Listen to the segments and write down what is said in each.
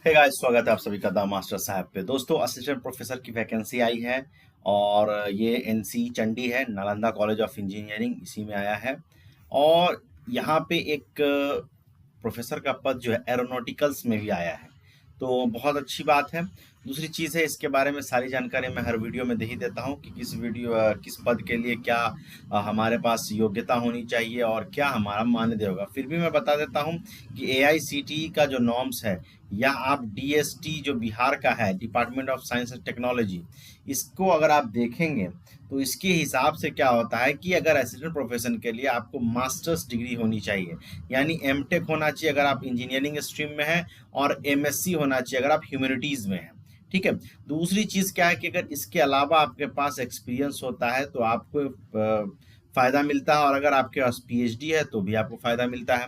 Hey guys, स्वागत है आप सभी का द मास्टर साहब पे। दोस्तों, असिस्टेंट प्रोफेसर की वैकेंसी आई है और ये एनसी चंडी है, नालंदा कॉलेज ऑफ इंजीनियरिंग, इसी में आया है। और यहाँ पे एक प्रोफेसर का पद जो है एरोनॉटिकल्स में भी आया है, तो बहुत अच्छी बात है। दूसरी चीज़ है, इसके बारे में सारी जानकारी मैं हर वीडियो में दे ही देता हूँ कि किस पद के लिए क्या हमारे पास योग्यता होनी चाहिए और क्या हमारा मानदेय होगा। फिर भी मैं बता देता हूँ कि एआईसीटीई का जो नॉर्म्स है, या आप डीएसटी जो बिहार का है, department of science and technology, इसको अगर आप देखेंगे तो इसके हिसाब से क्या होता है कि अगर असिस्टेंट प्रोफेशन के लिए आपको मास्टर्स डिग्री होनी चाहिए, यानी एमटेक होना चाहिए अगर आप इंजीनियरिंग स्ट्रीम में हैं, और एमएससी होना चाहिए अगर आप ह्यूमैनिटीज़ में हैं। ठीक है। दूसरी चीज़ क्या है कि अगर इसके अलावा आपके पास एक्सपीरियंस होता है तो आपको फ़ायदा मिलता है, और अगर आपके पास पीएचडी है तो भी आपको फ़ायदा मिलता है।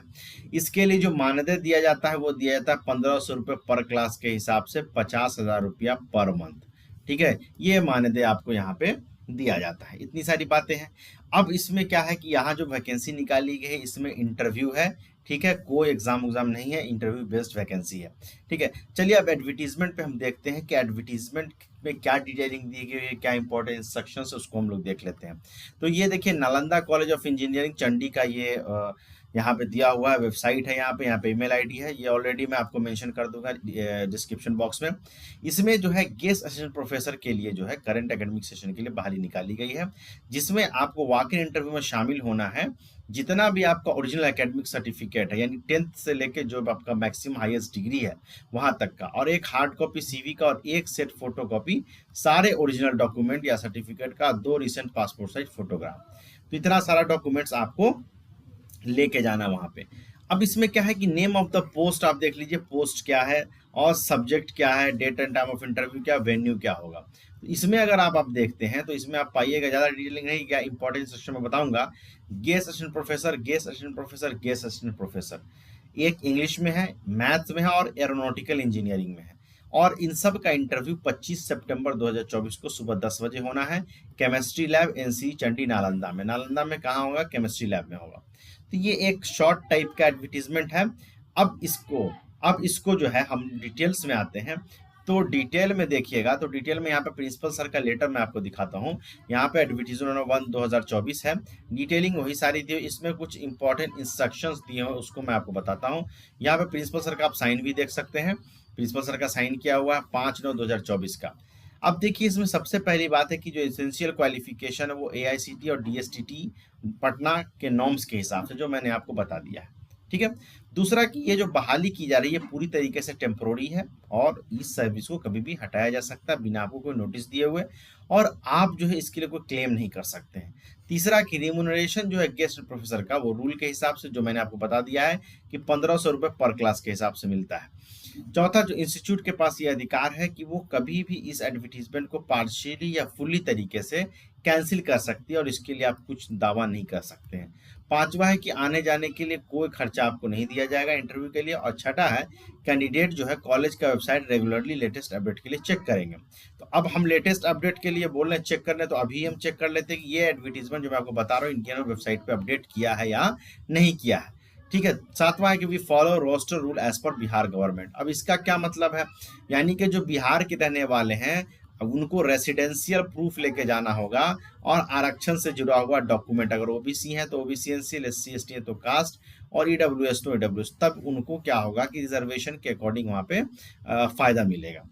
इसके लिए जो मानदेय दिया जाता है वो दिया जाता है 1500 रुपये पर क्लास के हिसाब से, 50,000 रुपया पर मंथ। ठीक है, ये मानदेय आपको यहाँ पे दिया जाता है। इतनी सारी बातें हैं। अब इसमें क्या है कि यहाँ जो वैकेंसी निकाली गई है इसमें इंटरव्यू है। ठीक है, कोई एग्जाम नहीं है, इंटरव्यू बेस्ड वैकेंसी है। ठीक है, चलिए अब एडवर्टीजमेंट पे हम देखते हैं कि एडवर्टीजमेंट में क्या डिटेलिंग दी गई है, क्या इंपॉर्टेंट इंस्ट्रक्शंस है, उसको हम लोग देख लेते हैं। तो ये देखिए, Nalanda college of engineering Chandi का ये यहाँ पे दिया हुआ है, वेबसाइट है, यहाँ पे ईमेल आईडी है, ये ऑलरेडी मैं आपको मेंशन कर दूंगा डिस्क्रिप्शन बॉक्स में। इसमें जो है गेस्ट असिस्टेंट प्रोफेसर के लिए जो है करंट एकेडमिक सेशन के लिए बहाली निकाली गई है, जिसमें आपको वॉक इन इंटरव्यू में शामिल होना है। जितना भी आपका ओरिजिनल एकेडमिक सर्टिफिकेट है, यानी 10th से लेके जो आपका मैक्सिमम हाईएस्ट डिग्री है वहाँ तक का, और एक हार्ड कॉपी सीवी का और एक सेट फोटो कॉपी सारे ओरिजिनल डॉक्यूमेंट या सर्टिफिकेट का, 2 रिसेंट पासपोर्ट साइज फोटोग्राफ। तो इतना सारा डॉक्यूमेंट्स आपको लेके जाना वहाँ पे। अब इसमें क्या है कि नेम ऑफ द पोस्ट आप देख लीजिए, पोस्ट क्या है और सब्जेक्ट क्या है, date and time of interview क्या, वेन्यू क्या होगा। तो इसमें अगर आप देखते हैं तो इसमें आप पाइएगा, ज़्यादा डिटेलिंग नहीं, क्या इंपॉर्टेंट सेक्शन में बताऊंगा। Guest assistant professor, guest assistant professor, guest assistant professor, एक इंग्लिश में है, मैथ्स में है और एरोनॉटिकल इंजीनियरिंग में है। और इन सब का इंटरव्यू 25 सितंबर 2024 को सुबह 10 बजे होना है। Chemistry lab NC Chandi Nalanda में। नालंदा में कहाँ होगा? केमिस्ट्री लैब में होगा। तो ये एक शॉर्ट टाइप का एडवर्टीजमेंट है। अब इसको जो है हम डिटेल्स में आते हैं। तो डिटेल में देखिएगा, तो डिटेल में यहाँ पे प्रिंसिपल सर का लेटर मैं आपको दिखाता हूँ। यहाँ पे एडवर्टीजमेंट नंबर 1 2024 है। डिटेलिंग वही सारी थी, इसमें कुछ इंपॉर्टेंट इंस्ट्रक्शंस दिए हैं उसको मैं आपको बताता हूँ। यहाँ पे प्रिंसिपल सर का आप साइन भी देख सकते हैं। प्रिंसिपल सर का साइन किया हुआ है 5/9/2024 का। अब देखिए, इसमें सबसे पहली बात है कि जो एसेंशियल क्वालिफिकेशन है वो एआईसीटी और डीएसटीटी पटना के नॉर्म्स के हिसाब से जो मैंने आपको बता दिया है। ठीक है। दूसरा कि ये जो बहाली की जा रही है पूरी तरीके से टेम्पोररी है, और इस सर्विस को कभी भी हटाया जा सकता है बिना आपको कोई नोटिस दिए हुए, और आप जो है इसके लिए कोई क्लेम नहीं कर सकते हैं। तीसरा कि रिम्यूनरेशन जो है गेस्ट प्रोफेसर का, वो रूल के हिसाब से जो मैंने आपको बता दिया है कि 1500 रुपये पर क्लास के हिसाब से मिलता है। चौथा, जो इंस्टीट्यूट के पास ये अधिकार है कि वो कभी भी इस एडवर्टीजमेंट को पार्शियली या फुल्ली तरीके से कैंसिल कर सकती है, और इसके लिए आप कुछ दावा नहीं कर सकते हैं। पांचवा है कि आने जाने के लिए कोई खर्चा आपको नहीं दिया जाएगा इंटरव्यू के लिए। और छठा है, कैंडिडेट जो है कॉलेज का वेबसाइट रेगुलरली लेटेस्ट अपडेट के लिए चेक करेंगे। तो अब हम लेटेस्ट अपडेट के लिए बोल रहे हैं चेक करने, तो अभी हम चेक कर लेते हैं कि ये एडवर्टीजमेंट जो मैं आपको बता रहा हूँ इंडियन वेबसाइट पे अपडेट किया है या नहीं किया है। ठीक है। सातवां है कि we follow roster rule as per Bihar government. अब इसका क्या मतलब है? यानी कि जो बिहार के रहने वाले हैं, अब उनको रेसिडेंशियल प्रूफ लेके जाना होगा, और आरक्षण से जुड़ा हुआ डॉक्यूमेंट, अगर ओबीसी है तो ओबीसी एनसीएल, एससी एसटी है तो कास्ट, और ईडब्ल्यूएस तो ईडब्ल्यूएस, तब उनको क्या होगा कि रिजर्वेशन के अकॉर्डिंग वहाँ पे फायदा मिलेगा।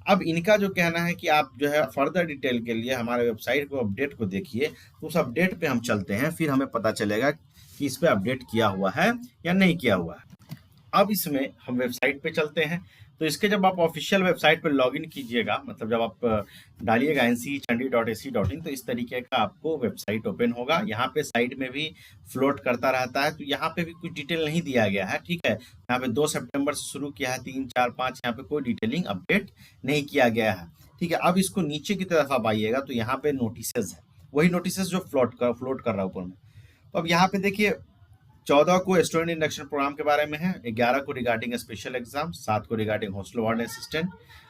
अब इनका जो कहना है कि आप जो है फर्दर डिटेल के लिए हमारे वेबसाइट को अपडेट को देखिए, तो उस अपडेट पे हम चलते हैं, फिर हमें पता चलेगा कि इस पे अपडेट किया हुआ है या नहीं किया हुआ है। अब इसमें हम वेबसाइट पे चलते हैं। तो इसके जब आप ऑफिशियल वेबसाइट पर लॉगिन कीजिएगा, मतलब जब आप डालिएगा nc.chandi.ac.in, तो इस तरीके का आपको वेबसाइट ओपन होगा। यहाँ पे साइड में भी फ्लोट करता रहता है, तो यहाँ पे भी कुछ डिटेल नहीं दिया गया है। ठीक है, यहाँ पे 2 सितंबर से शुरू किया है, 3, 4, 5, यहाँ पे कोई डिटेलिंग अपडेट नहीं किया गया है। ठीक है। अब इसको नीचे की तरफ आप आइएगा तो यहाँ पे नोटिसेज है, वही नोटिसेज जो फ्लोट कर रहा है ऊपर में। तो अब यहाँ पे देखिए, 14 को स्टूडेंट इंडक्शन प्रोग्राम के बारे में है, 11 को रिगार्डिंग स्पेशल एग्जाम, 7 को रिगार्डिंग हॉस्टल वार्ड असिस्टेंट,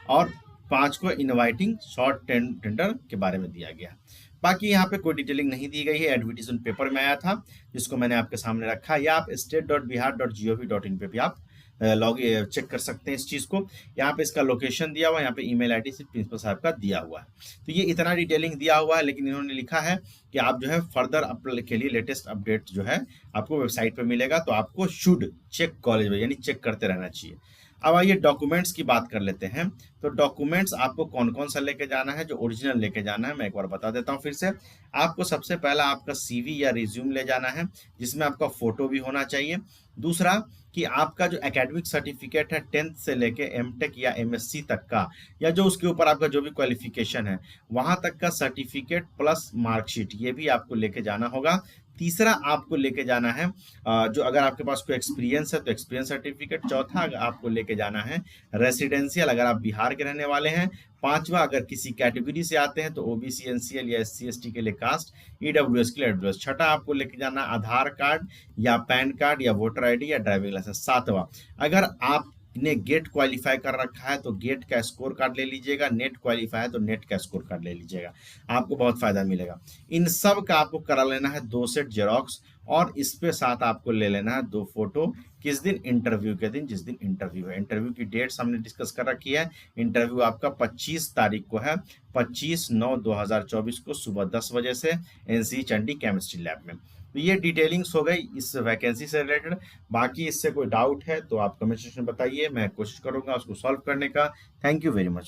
और 5 को इनवाइटिंग शॉर्ट टेंडर के बारे में दिया गया। बाकी यहाँ पे कोई डिटेलिंग नहीं दी गई है। एडवर्टीजमेंट पेपर में आया था जिसको मैंने आपके सामने रखा, या आप state.bihar.gov.in पे भी आप चेक कर सकते हैं इस चीज़ को। यहाँ पे इसका लोकेशन दिया हुआ है, यहाँ पे ईमेल आईडी सिर्फ प्रिंसिपल साहब का दिया हुआ है। तो ये इतना डिटेलिंग दिया हुआ है, लेकिन इन्होंने लिखा है कि आप जो है फर्दर अप्लाई के लिए लेटेस्ट अपडेट जो है आपको वेबसाइट पे मिलेगा, तो आपको शुड चेक कॉलेज में, यानी चेक करते रहना चाहिए। अब आइए डॉक्यूमेंट्स की बात कर लेते हैं। तो डॉक्यूमेंट्स आपको कौन कौन सा लेके जाना है, जो ओरिजिनल लेके जाना है मैं एक बार बता देता हूँ फिर से। आपको सबसे पहला आपका सीवी या रिज्यूम ले जाना है, जिसमें आपका फोटो भी होना चाहिए। दूसरा कि आपका जो एकेडमिक सर्टिफिकेट है 10th से लेके एमटेक या एमएससी तक का, या जो उसके ऊपर आपका जो भी क्वालिफिकेशन है वहां तक का सर्टिफिकेट प्लस मार्कशीट, ये भी आपको लेके जाना होगा। तीसरा आपको लेके जाना है जो अगर आपके पास कोई एक्सपीरियंस है तो एक्सपीरियंस सर्टिफिकेट। चौथा अगर आपको लेके जाना है रेसिडेंशियल, अगर आप बिहार के रहने वाले हैं। पांचवा अगर किसी कैटेगरी से आते हैं तो ओबीसी, एनसीएल या एससी एसटी के लिए कास्ट, ईडब्ल्यूएस के लिए ईडब्ल्यूएस। छठा आपको लेके जाना आधार कार्ड या पैन कार्ड या वोटर आईडी या ड्राइविंग लाइसेंस। सातवां अगर आप ने गेट क्वालिफाई कर रखा है तो गेट का स्कोर कार्ड ले लीजिएगा, नेट क्वालिफाई है तो नेट का स्कोर कार्ड ले लीजिएगा, आपको बहुत फायदा मिलेगा। इन सब का आपको करा लेना है 2 सेट जेरोक्स, और इस पे साथ आपको ले लेना है 2 फोटो। किस दिन? इंटरव्यू के दिन, जिस दिन इंटरव्यू है। इंटरव्यू की डेट्स हमने डिस्कस कर रखी है। इंटरव्यू आपका 25 तारीख को है, 25/9/2024 को सुबह 10 बजे से एनसी चंडी केमिस्ट्री लैब में। तो ये डिटेलिंग्स हो गई इस वैकेंसी से रिलेटेड। बाकी इससे कोई डाउट है तो आप कमेंट सेक्शन में बताइए, मैं कोशिश करूंगा उसको सॉल्व करने का। Thank you very much.